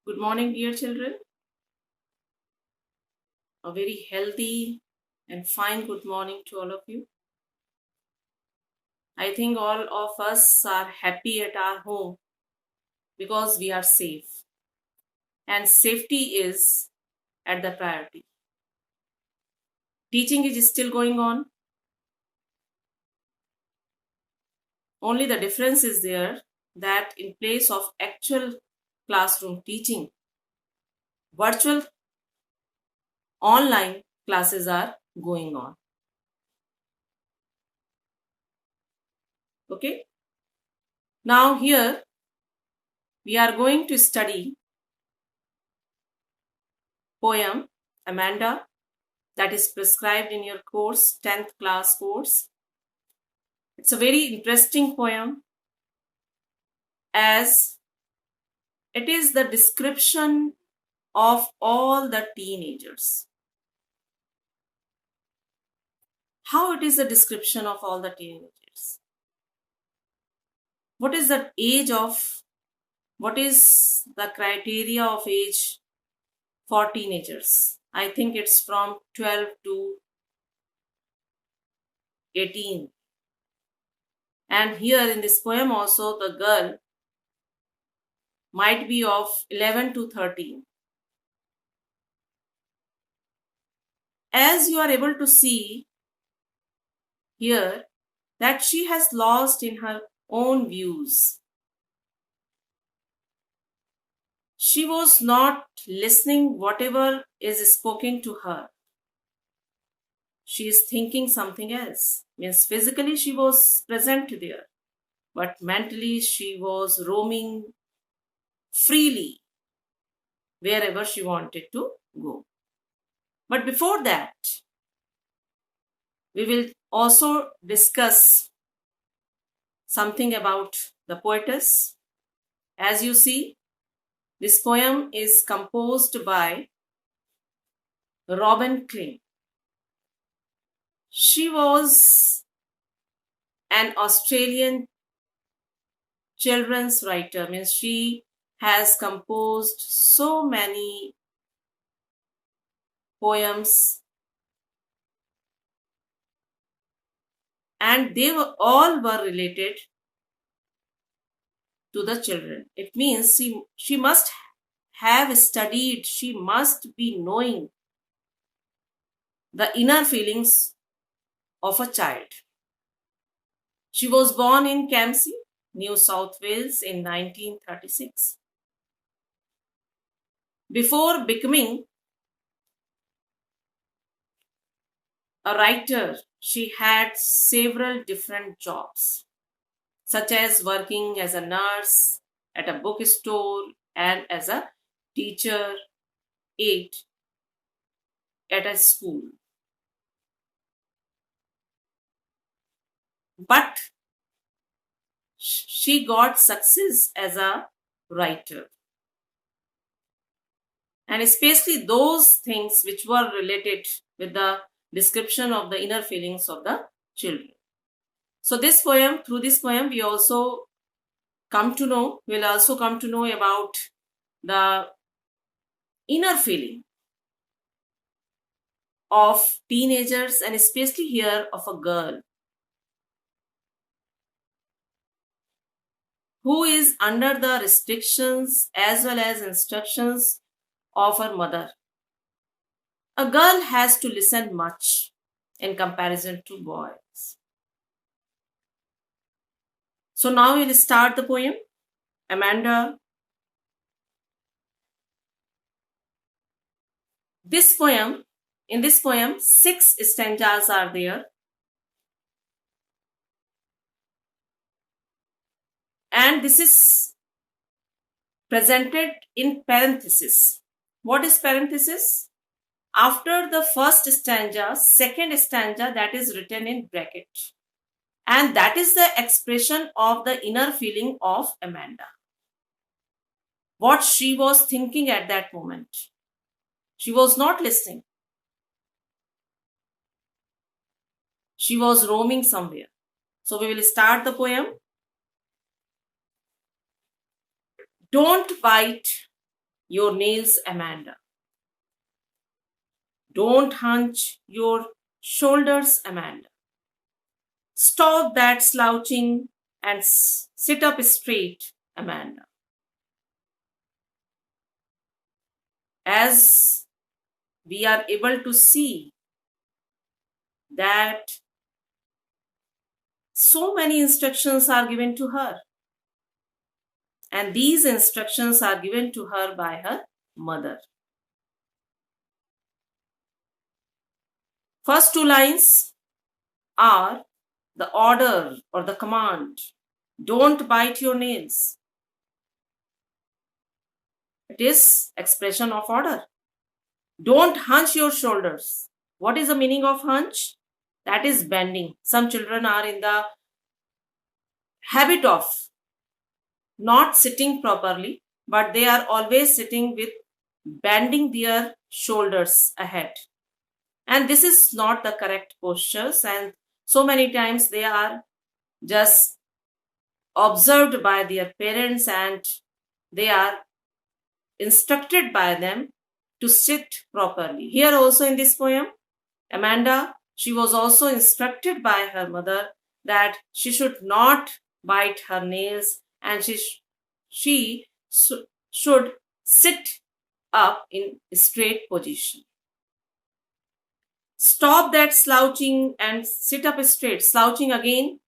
Good morning, dear children. A very healthy and fine good morning to all of you. I think all of us are happy at our home because we are safe, and safety is at the priority. Teaching is still going on, only the difference is there that in place of actual classroom teaching, virtual online classes are going on. Okay, now here we are going to study poem Amanda that is prescribed in your course, 10th class course. It's a very interesting poem as it is the description of all the teenagers. How it is the description of all the teenagers? What is the age of, what is the criteria of age for teenagers? I think it's from 12 to 18. And here in this poem also the girl might be of 11 to 13. As you are able to see here, that she has lost in her own views. She was not listening whatever is spoken to her. She is thinking something else. Means physically she was present there, but mentally she was roaming freely wherever she wanted to go. But before that, we will also discuss something about the poetess. As you see, this poem is composed by Robin Klein. She was an Australian children's writer, means she has composed so many poems and they were all were related to the children. It means she must have studied, she must be knowing the inner feelings of a child. She was born in Campsie, New South Wales in 1936. Before becoming a writer, she had several different jobs, such as working as a nurse at a bookstore and as a teacher aide at a school. But she got success as a writer, and especially those things which were related with the description of the inner feelings of the children. So this poem, through this poem, we'll also come to know about the inner feeling of teenagers and especially here of a girl who is under the restrictions as well as instructions of her mother. A girl has to listen much in comparison to boys. So now we'll start the poem. Amanda, in this poem, 6 stanzas are there. And this is presented in parenthesis. What is parenthesis? After the first stanza, second stanza that is written in bracket. And that is the expression of the inner feeling of Amanda. What she was thinking at that moment. She was not listening. She was roaming somewhere. So we will start the poem. Don't bite your nails, Amanda. Don't hunch your shoulders, Amanda. Stop that slouching and sit up straight, Amanda. As we are able to see that so many instructions are given to her, and these instructions are given to her by her mother. First two lines are the order or the command. Don't bite your nails. It is expression of order. Don't hunch your shoulders. What is the meaning of hunch? That is bending. Some children are in the habit of not sitting properly, but they are always sitting with bending their shoulders ahead. And this is not the correct postures, and so many times they are just observed by their parents and they are instructed by them to sit properly. Here also in this poem, Amanda, she was also instructed by her mother that she should not bite her nails and she should sit up in straight position. Stop that slouching and sit up straight. Slouching again,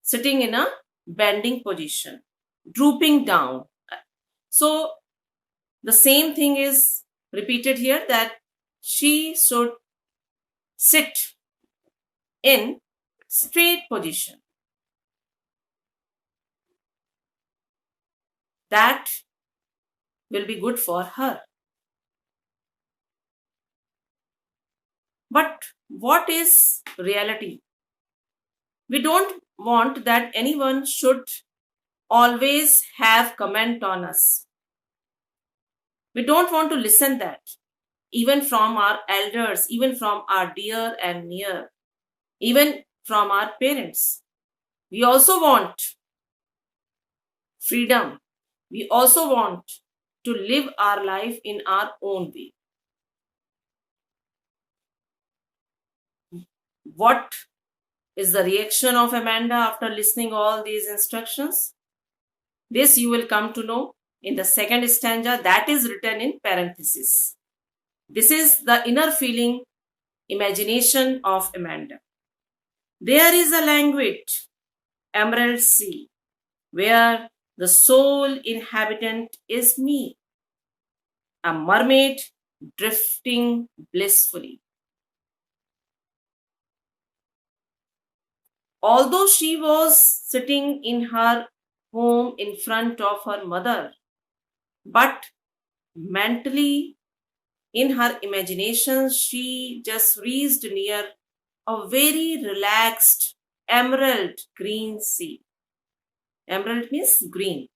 sitting in a bending position, drooping down. So the same thing is repeated here, that she should sit in straight position. That will be good for her. But what is reality? We don't want that anyone should always have comment on us. We don't want to listen that, even from our elders, even from our dear and near, even from our parents. We also want freedom. We also want to live our life in our own way. What is the reaction of Amanda after listening all these instructions? This you will come to know in the second stanza, that is written in parenthesis. This is the inner feeling, imagination of Amanda. There is a languid, emerald sea, where the sole inhabitant is me, a mermaid drifting blissfully. Although she was sitting in her home in front of her mother, but mentally, in her imagination, she just reached near a very relaxed emerald green sea. Emerald means green.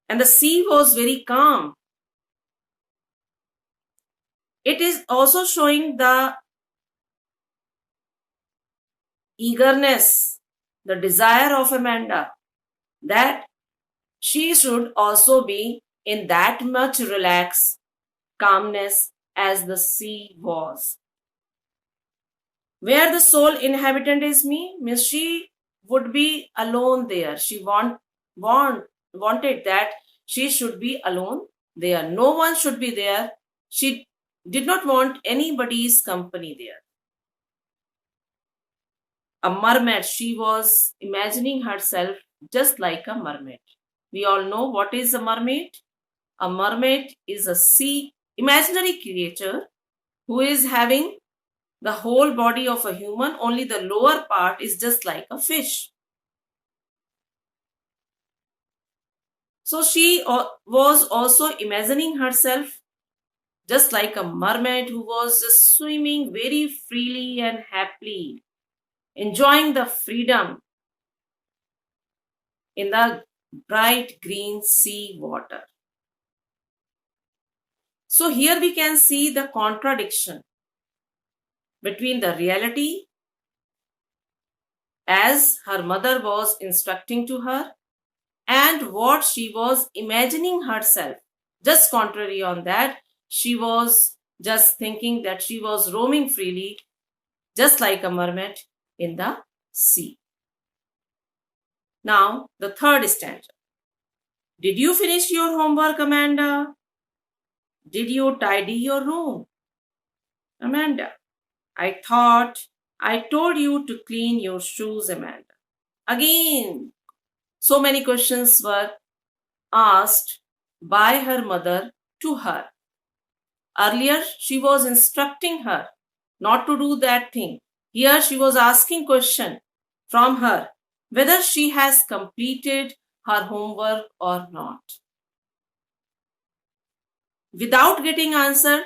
And the sea was very calm. It is also showing the eagerness, the desire of Amanda that she should also be in that much relaxed calmness as the sea was. Where the sole inhabitant is me means she would be alone there. She wanted that she should be alone there. No one should be there. She did not want anybody's company there. A mermaid, she was imagining herself just like a mermaid. We all know what is a mermaid. A mermaid is a sea imaginary creature who is having the whole body of a human, only the lower part is just like a fish. So she was also imagining herself just like a mermaid who was just swimming very freely and happily, enjoying the freedom in the bright green sea water. So here we can see the contradiction between the reality as her mother was instructing to her and what she was imagining herself Just contrary on that, she was just thinking that she was roaming freely, just like a mermaid in the sea. Now, the third stanza. Did you finish your homework, Amanda? Did you tidy your room? Amanda, I thought I told you to clean your shoes, Amanda. Again, so many questions were asked by her mother to her. Earlier, she was instructing her not to do that thing. Here, she was asking question from her whether she has completed her homework or not. Without getting answer,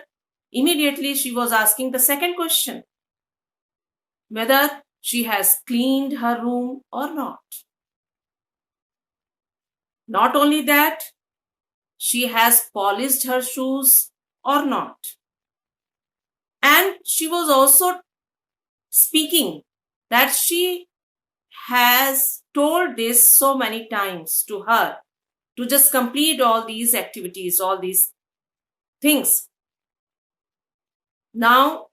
immediately she was asking the second question, whether she has cleaned her room or not. Not only that, she has polished her shoes or not. And she was also speaking that she has told this so many times to her to just complete all these activities, all these things. Now,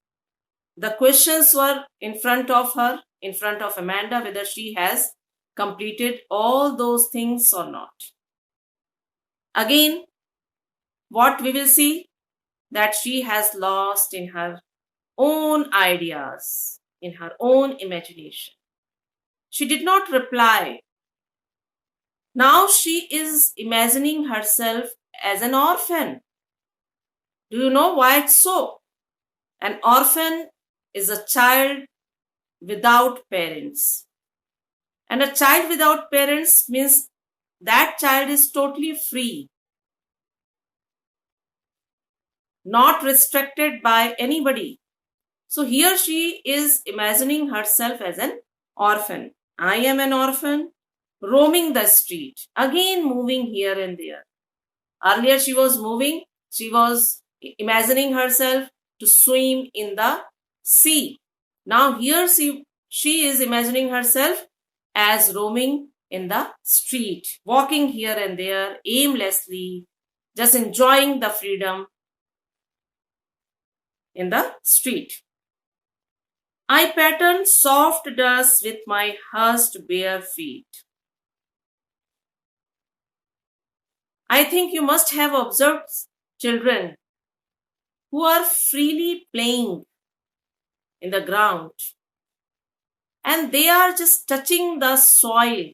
the questions were in front of her, in front of Amanda, whether she has completed all those things or not. Again, what we will see, that she has lost in her own ideas, in her own imagination. She did not reply. Now she is imagining herself as an orphan. Do you know why it's so? An orphan is a child without parents. And a child without parents means that child is totally free, not restricted by anybody. So here she is imagining herself as an orphan. I am an orphan, roaming the street, again moving here and there. Earlier she was imagining herself to swim in the sea. Now here she is imagining herself as roaming in the street, walking here and there aimlessly, just enjoying the freedom in the street. I pattern soft dust with my hushed bare feet. I think you must have observed children who are freely playing in the ground and they are just touching the soil.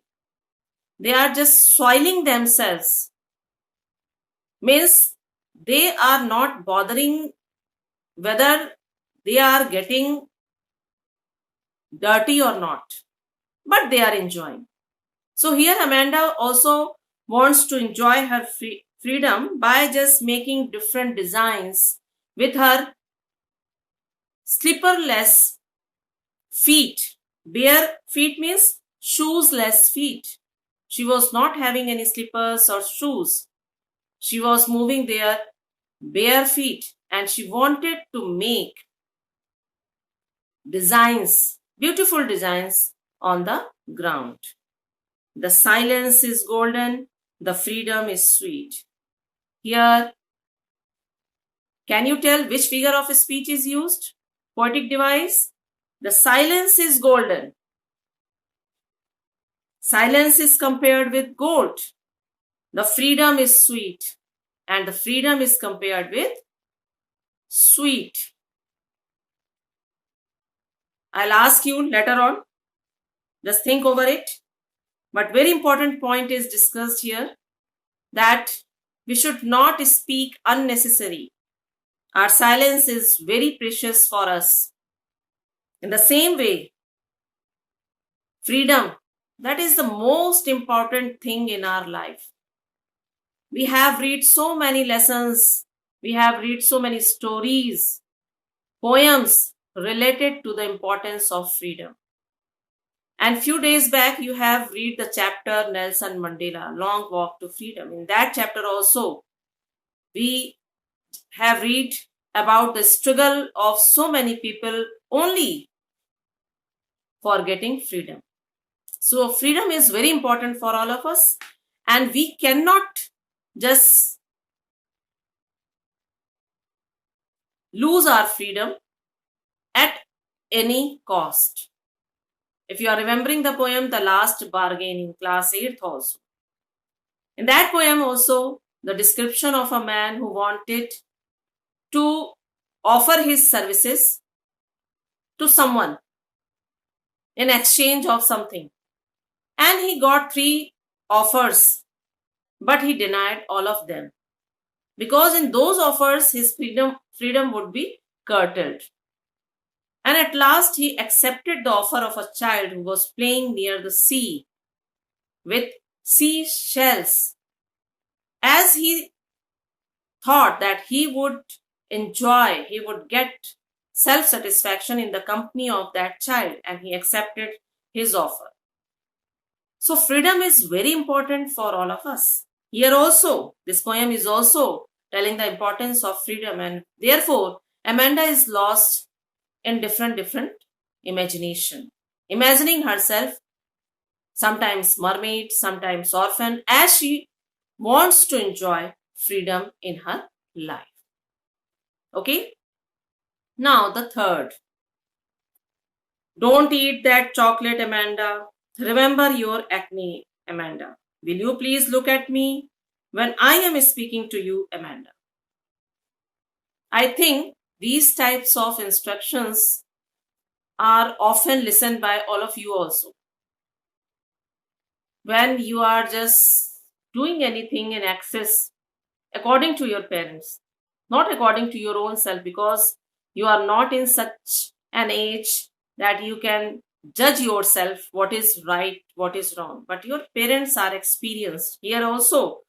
They are just soiling themselves. Means they are not bothering whether they are getting dirty or not, but they are enjoying. So here Amanda also wants to enjoy her freedom by just making different designs with her slipperless feet. Bare feet means shoesless feet. She was not having any slippers or shoes. She was moving there bare feet and she wanted to make designs, beautiful designs on the ground. The silence is golden, the freedom is sweet. Here, can you tell which figure of speech is used? Poetic device. The silence is golden. Silence is compared with gold. The freedom is sweet. And the freedom is compared with sweet. I'll ask you later on. Just think over it. But very important point is discussed here, that we should not speak unnecessary. Our silence is very precious for us. In the same way, freedom, that is the most important thing in our life. We have read so many lessons, we have read so many stories, poems related to the importance of freedom. And few days back, you have read the chapter Nelson Mandela, Long Walk to Freedom. In that chapter also, we have read about the struggle of so many people only for getting freedom. So freedom is very important for all of us, and we cannot just lose our freedom at any cost. If you are remembering the poem, The Last Bargain, in class 8th also. In that poem also, the description of a man who wanted to offer his services to someone in exchange of something. And he got 3 offers, but he denied all of them. Because in those offers, his freedom would be curtailed. And at last, he accepted the offer of a child who was playing near the sea with seashells, as he thought that he would enjoy, he would get self satisfaction in the company of that child, and he accepted his offer. So, freedom is very important for all of us. Here also, this poem is also telling the importance of freedom, and therefore, Amanda is lost in different imagination, imagining herself sometimes mermaid, sometimes orphan, as she wants to enjoy freedom in her life. Okay? Now, the third. Don't eat that chocolate, Amanda. Remember your acne, Amanda. Will you please look at me when I am speaking to you, Amanda? I think these types of instructions are often listened by all of you also. When you are just doing anything in excess according to your parents, not according to your own self, because you are not in such an age that you can judge yourself what is right, what is wrong. But your parents are experienced. Here also,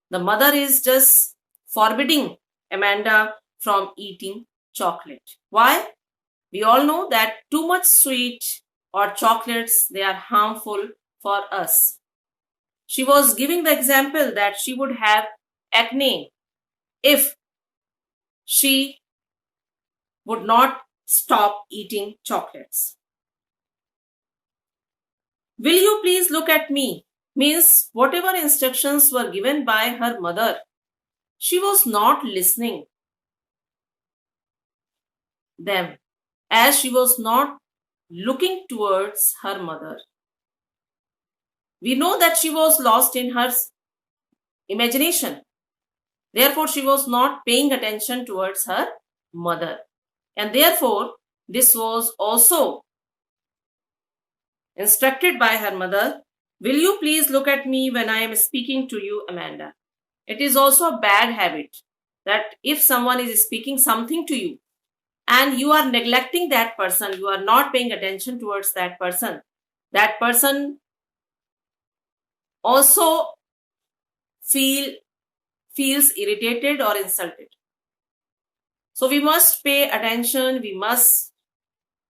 the mother is just forbidding Amanda from eating chocolate. Why? We all know that too much sweet or chocolates, they are harmful for us. She was giving the example that she would have acne if she would not stop eating chocolates. Will you please look at me? Means whatever instructions were given by her mother, she was not listening them, as she was not looking towards her mother. We know that she was lost in her imagination. Therefore, she was not paying attention towards her mother. And therefore, this was also instructed by her mother. Will you please look at me when I am speaking to you, Amanda? It is also a bad habit that if someone is speaking something to you and you are neglecting that person, you are not paying attention towards that person also feels irritated or insulted. So we must pay attention, we must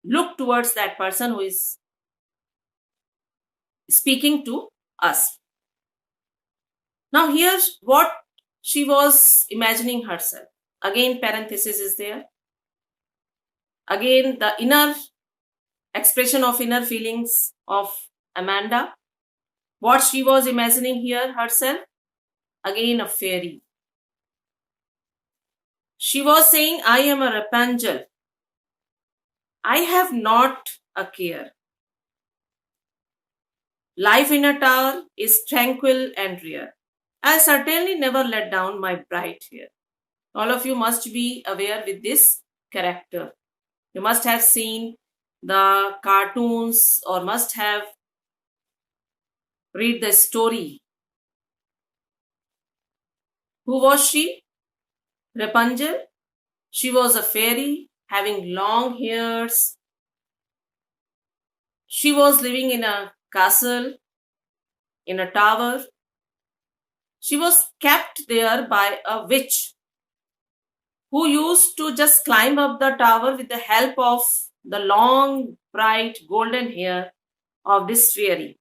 look towards that person who is speaking to us. Now here's what she was imagining herself. Again, parenthesis is there. Again, the inner expression of inner feelings of Amanda. What she was imagining here herself. Again, a fairy. She was saying, I am a Rapunzel. I have not a care. Life in a tower is tranquil and rare. I certainly never let down my bright hair. All of you must be aware with this character. You must have seen the cartoons or must have read the story. Who was she? Rapunzel. She was a fairy having long hairs. She was living in a castle, in a tower. She was kept there by a witch who used to just climb up the tower with the help of the long, bright, golden hair of this fairy.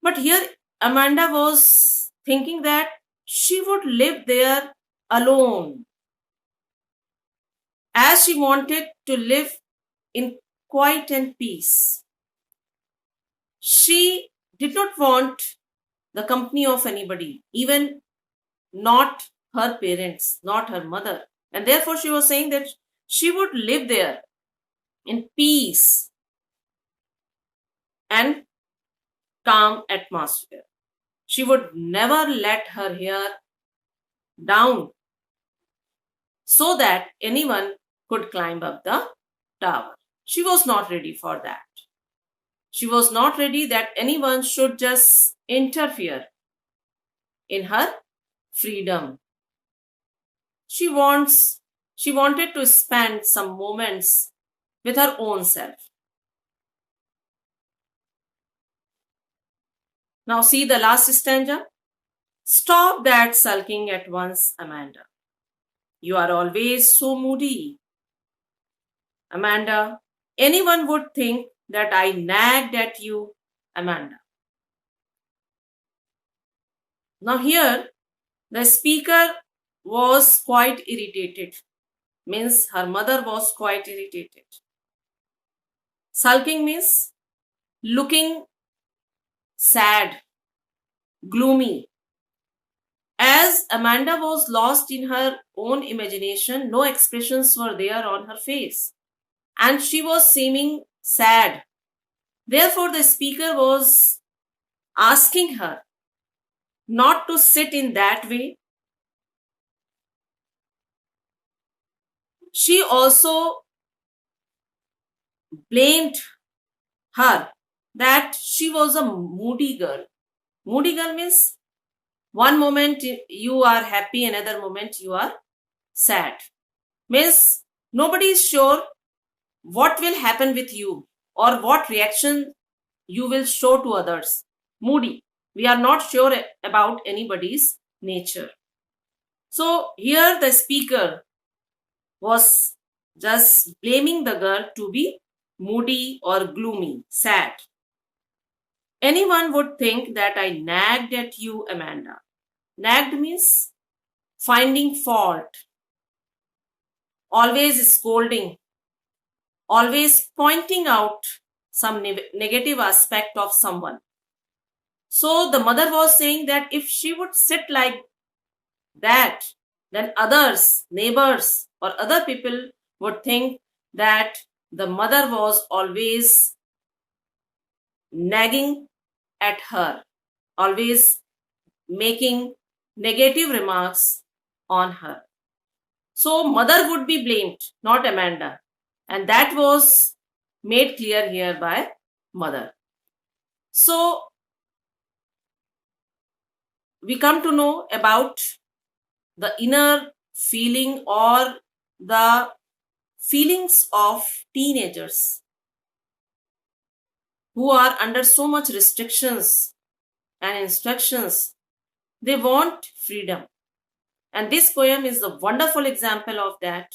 But here Amanda was thinking that she would live there alone, as she wanted to live in quiet and peace. She did not want the company of anybody, even not her parents, not her mother. And therefore she was saying that she would live there in peace and calm atmosphere. She would never let her hair down so that anyone could climb up the tower. She was not ready for that. She was not ready that anyone should just interfere in her freedom. She wanted to spend some moments with her own self. Now see the last stanza. Stop that sulking at once, Amanda. You are always so moody. Amanda, anyone would think that I nagged at you, Amanda. Now here, the speaker was quite irritated. Means her mother was quite irritated. Sulking means looking sad, gloomy. As Amanda was lost in her own imagination, no expressions were there on her face, and she was seeming sad. Therefore, the speaker was asking her not to sit in that way. She also blamed her that she was a moody girl. Moody girl means one moment you are happy, another moment you are sad. Means nobody is sure what will happen with you or what reaction you will show to others. Moody. We are not sure about anybody's nature. So here the speaker was just blaming the girl to be moody or gloomy, sad. Anyone would think that I nagged at you, Amanda. Nagged means finding fault, always scolding, always pointing out some negative aspect of someone. So the mother was saying that if she would sit like that, then others, neighbors, or other people would think that the mother was always nagging at her, always making negative remarks on her. So mother would be blamed, not Amanda. And that was made clear here by mother. So we come to know about the inner feeling or the feelings of teenagers who are under so much restrictions and instructions. They want freedom. And this poem is a wonderful example of that.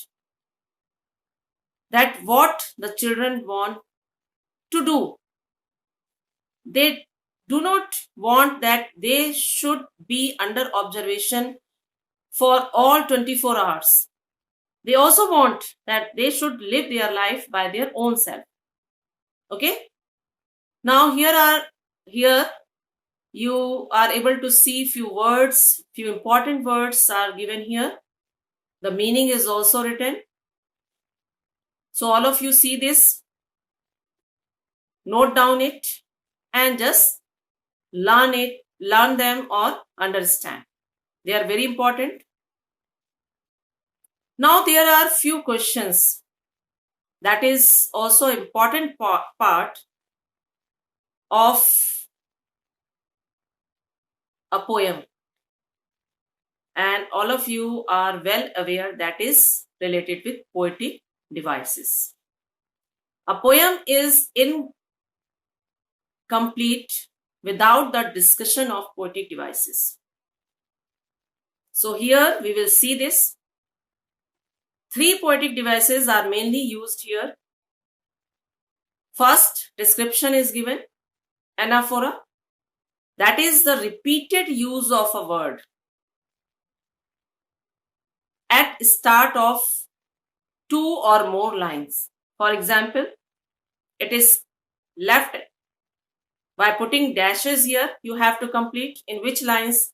That what the children want to do. They do not want that they should be under observation for all 24 hours. They also want that they should live their life by their own self. Okay? Now here you are able to see few words, few important words are given here. The meaning is also written. So all of you see this, note down it and just learn them or understand. They are very important. Now there are few questions that is also important part of a poem, and all of you are well aware that is related with poetic devices. A poem is incomplete without the discussion of poetic devices. So here we will see this. 3 poetic devices are mainly used here. First, description is given, anaphora, that is the repeated use of a word at start of 2 or more lines. For example, it is left by putting dashes here. You have to complete in which lines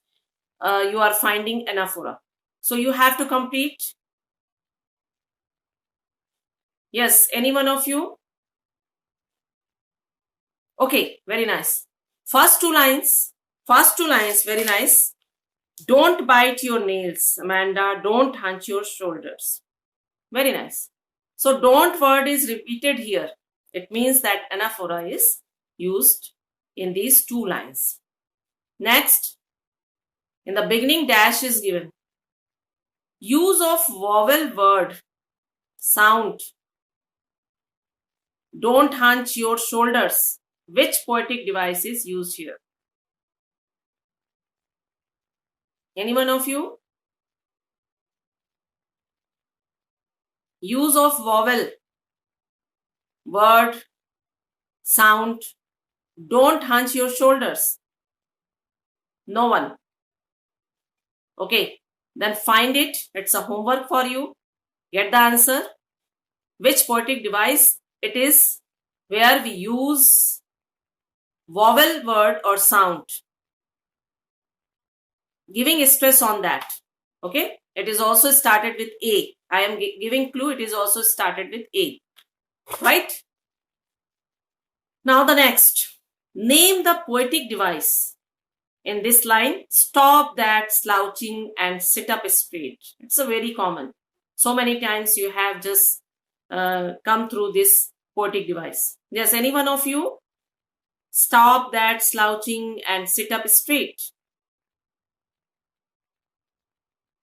you are finding anaphora. So you have to complete Yes, any one of you? Okay, very nice. First two lines, very nice. Don't bite your nails, Amanda. Don't hunch your shoulders. Very nice. So don't word is repeated here. It means that anaphora is used in these two lines. Next, in the beginning dash is given. Use of vowel word, sound. Don't hunch your shoulders. Which poetic device is used here? Any one of you? Use of vowel, word, sound. Don't hunch your shoulders. No one. Okay, then find it. It's a homework for you. Get the answer. Which poetic device it is where we use vowel, word or sound. Giving stress on that. Okay, it is also started with A. I am giving clue. It is also started with A. Right? Now the next. Name the poetic device. In this line, stop that slouching and sit up straight. It's a very common. So many times you have just come through this poetic device. Yes, any one of you? Stop that slouching and sit up straight.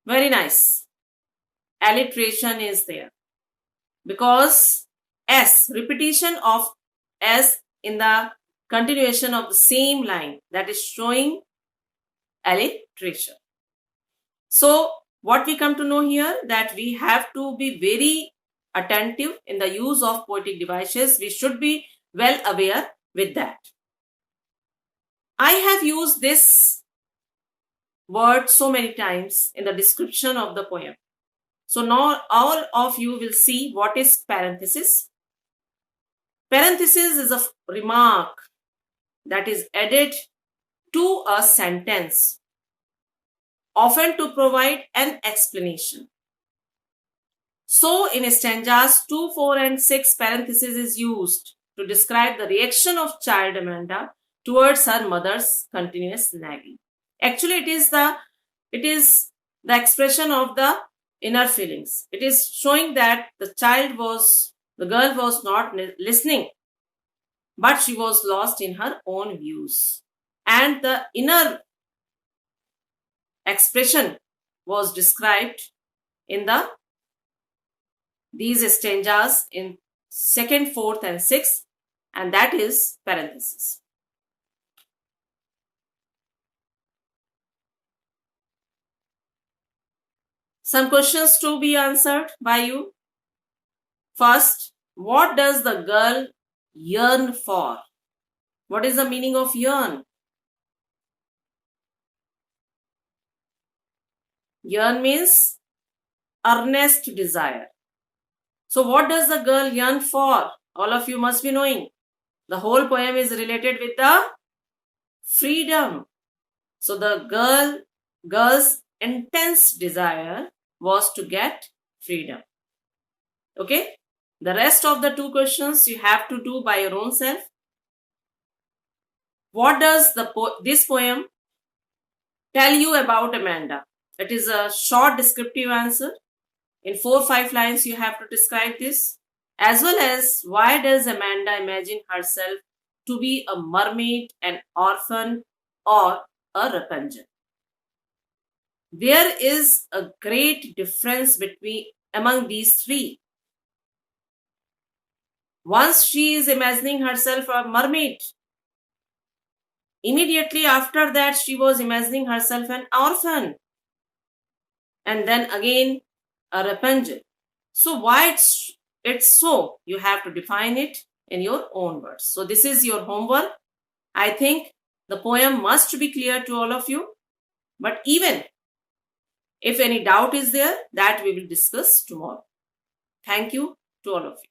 Very nice. Alliteration is there. Because S, repetition of S in the continuation of the same line, that is showing alliteration. So what we come to know here, that we have to be very attentive in the use of poetic devices. We should be well aware with that. I have used this word so many times in the description of the poem. So now all of you will see what is parenthesis. Parenthesis is a remark that is added to a sentence, often to provide an explanation. So in stanzas 2, 4 and 6, parenthesis is used to describe the reaction of child Amanda towards her mother's continuous nagging. Actually, it is the expression of the inner feelings. It is showing that the girl was not listening, but she was lost in her own views. And the inner expression was described in these stanzas in 2nd, 4th and 6th, and that is parenthesis. Some questions to be answered by you. First, what does the girl yearn for? What is the meaning of yearn? Yearn means earnest desire. So what does the girl yearn for? All of you must be knowing. The whole poem is related with the freedom. So the girl's intense desire was to get freedom. Okay? The rest of the two questions you have to do by your own self. What does this poem tell you about Amanda? It is a short descriptive answer. In 4-5 lines you have to describe this. As well as, why does Amanda imagine herself to be a mermaid, an orphan or a Rapunzel? There is a great difference among these three. Once she is imagining herself a mermaid, immediately after that she was imagining herself an orphan, and then again a Rapunzel. So why it's so? You have to define it in your own words. So this is your homework. I think the poem must be clear to all of you. But even if any doubt is there, that we will discuss tomorrow. Thank you to all of you.